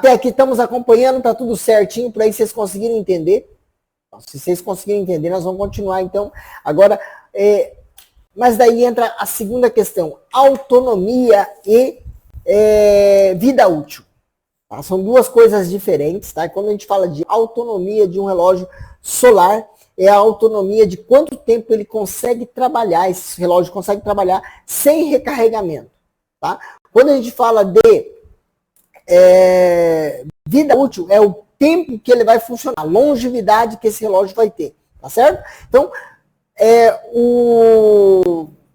Até aqui estamos acompanhando, tá tudo certinho, por aí vocês conseguiram entender? Se vocês conseguirem entender, nós vamos continuar então. Agora, mas daí entra a segunda questão, autonomia e vida útil. Tá? São duas coisas diferentes, tá? Quando a gente fala de autonomia de um relógio solar, é a autonomia de quanto tempo ele consegue trabalhar, esse relógio consegue trabalhar sem recarregamento. Tá? Quando a gente fala de vida útil, é o tempo que ele vai funcionar, a longevidade que esse relógio vai ter, tá certo? Então,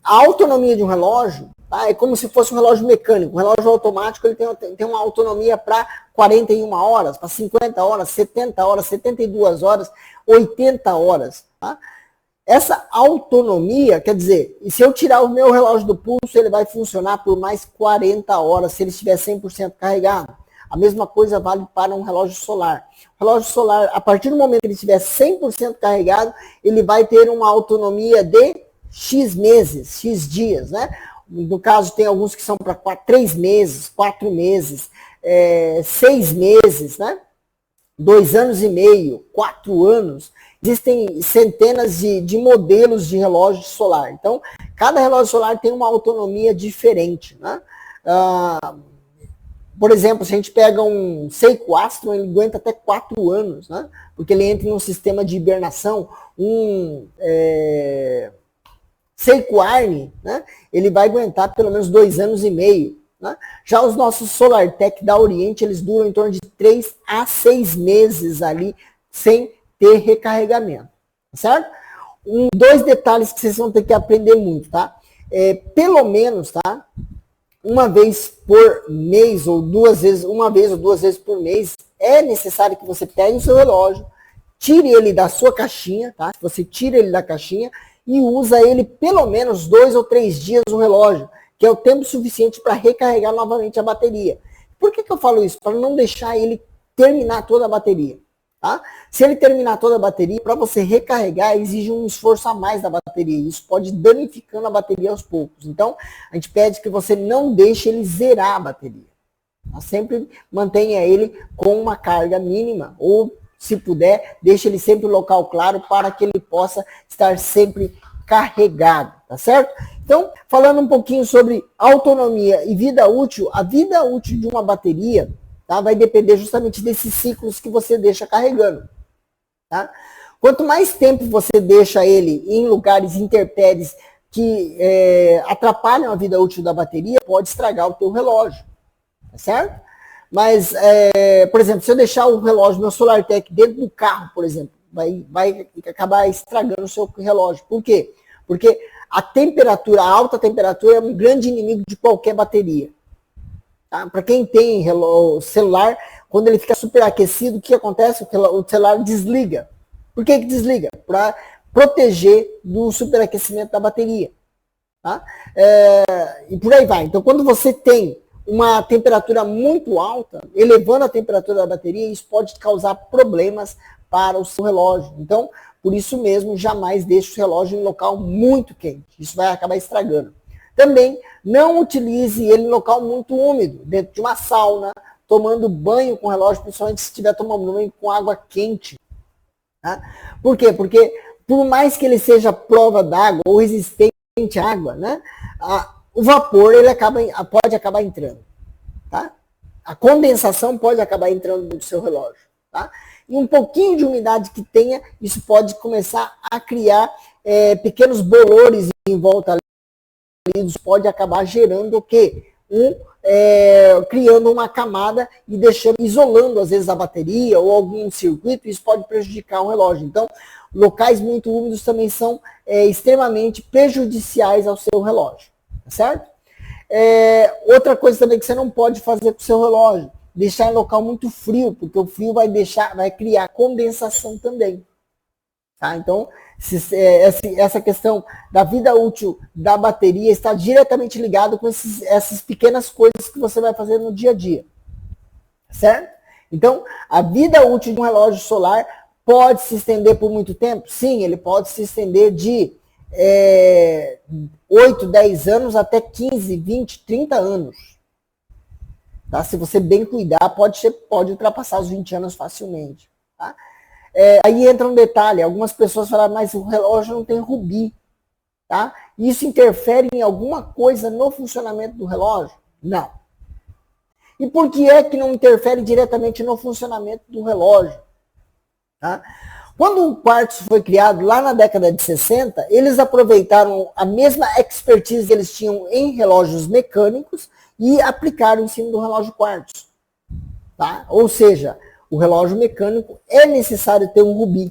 a autonomia de um relógio, tá, é como se fosse um relógio mecânico. Um relógio automático ele tem uma autonomia para 41 horas, para 50 horas, 70 horas, 72 horas, 80 horas. Tá? Essa autonomia, quer dizer, se eu tirar o meu relógio do pulso, ele vai funcionar por mais 40 horas, se ele estiver 100% carregado. A mesma coisa vale para um relógio solar. O relógio solar, a partir do momento que ele estiver 100% carregado, ele vai ter uma autonomia de X meses, X dias, né? No caso, tem alguns que são para 3 meses, 4 meses, 6 meses, né? 2 anos e meio, 4 anos. Existem centenas de modelos de relógio solar. Então, cada relógio solar tem uma autonomia diferente, né? Por exemplo, se a gente pega um Seiko Astron, ele aguenta até 4 anos, né? Porque ele entra em um sistema de hibernação. Seiko Arni, né? Ele vai aguentar pelo menos 2 anos e meio. Né? Já os nossos SolarTech da Oriente, eles duram em torno de 3 a 6 meses ali, sem ter recarregamento. Certo? 2 detalhes que vocês vão ter que aprender muito, tá? Pelo menos, tá? Uma vez por mês, ou 2 vezes, uma vez ou 2 vezes por mês, é necessário que você pegue o seu relógio, tire ele da sua caixinha, tá? Você tira ele da caixinha e usa ele pelo menos 2 ou 3 dias o relógio, que é o tempo suficiente para recarregar novamente a bateria. Por que eu falo isso? Para não deixar ele terminar toda a bateria. Tá? Se ele terminar toda a bateria, para você recarregar, exige um esforço a mais da bateria. Isso pode ir danificando a bateria aos poucos. Então, a gente pede que você não deixe ele zerar a bateria. Tá? Sempre mantenha ele com uma carga mínima, ou, se puder, deixe ele sempre no local claro para que ele possa estar sempre carregado. Tá certo? Então, falando um pouquinho sobre autonomia e vida útil, a vida útil de uma bateria, tá, vai depender justamente desses ciclos que você deixa carregando. Tá? Quanto mais tempo você deixa ele em lugares intempéries que atrapalham a vida útil da bateria, pode estragar o teu relógio. Tá certo? Mas, por exemplo, se eu deixar o relógio, meu SolarTech, dentro do carro, por exemplo, vai acabar estragando o seu relógio. Por quê? Porque a alta temperatura é um grande inimigo de qualquer bateria. Tá? Para quem tem celular, quando ele fica superaquecido, o que acontece? O celular desliga. Por que desliga? Para proteger do superaquecimento da bateria. Tá? E por aí vai. Então, quando você tem uma temperatura muito alta, elevando a temperatura da bateria, isso pode causar problemas para o seu relógio. Então, por isso mesmo, jamais deixe o relógio em local muito quente. Isso vai acabar estragando. Também, não utilize ele em local muito úmido, dentro de uma sauna, tomando banho com o relógio, principalmente se estiver tomando banho com água quente. Tá? Por quê? Porque, por mais que ele seja prova d'água ou resistente à água, né, o vapor ele pode acabar entrando. Tá? A condensação pode acabar entrando no seu relógio. Tá? E um pouquinho de umidade que tenha, isso pode começar a criar pequenos bolores em volta ali. Isso pode acabar gerando o quê? Criando uma camada e isolando às vezes a bateria ou algum circuito, isso pode prejudicar o relógio. Então, locais muito úmidos também são extremamente prejudiciais ao seu relógio, tá certo? Outra coisa também que você não pode fazer com o seu relógio, deixar em local muito frio, porque o frio vai criar condensação também. Tá? Então, essa questão da vida útil da bateria está diretamente ligado com essas pequenas coisas que você vai fazer no dia a dia. Certo? Então, a vida útil de um relógio solar pode se estender por muito tempo? Sim, ele pode se estender de 8, 10 anos até 15, 20, 30 anos. Tá? Se você bem cuidar, pode ultrapassar os 20 anos facilmente. Tá? Aí entra um detalhe, algumas pessoas falam, mas o relógio não tem rubi. Tá? Isso interfere em alguma coisa no funcionamento do relógio? Não. E por que é que não interfere diretamente no funcionamento do relógio? Tá? Quando o quartzo foi criado lá na década de 60, eles aproveitaram a mesma expertise que eles tinham em relógios mecânicos e aplicaram em cima do relógio quartzo. Tá? Ou seja, o relógio mecânico é necessário ter um rubi.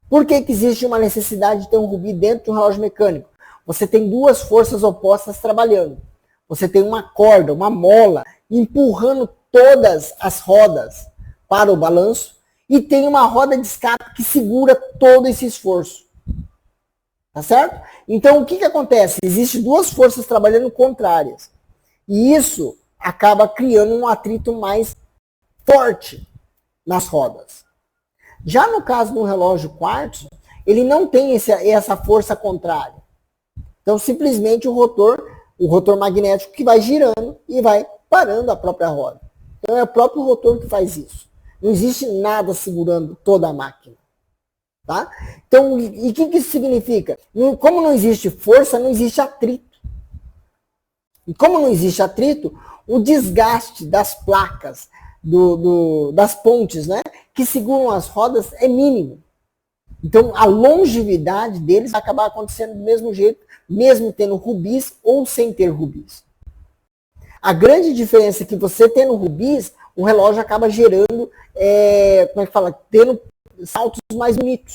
Por que existe uma necessidade de ter um rubi dentro de um relógio mecânico? Você tem duas forças opostas trabalhando. Você tem uma corda, uma mola, empurrando todas as rodas para o balanço e tem uma roda de escape que segura todo esse esforço. Tá certo? Então, o que acontece? Existem duas forças trabalhando contrárias. E isso acaba criando um atrito mais forte nas rodas. Já no caso do relógio quartzo, ele não tem essa força contrária. Então, simplesmente o rotor magnético que vai girando e vai parando a própria roda. Então, é o próprio rotor que faz isso. Não existe nada segurando toda a máquina. Tá? Então, e o que isso significa? Como não existe força, não existe atrito. E como não existe atrito, o desgaste das placas, das pontes, né, que seguram as rodas é mínimo. Então, a longevidade deles vai acabar acontecendo do mesmo jeito, mesmo tendo rubis ou sem ter rubis. A grande diferença é que você tendo rubis, o relógio acaba gerando, como é que fala, tendo saltos mais bonitos.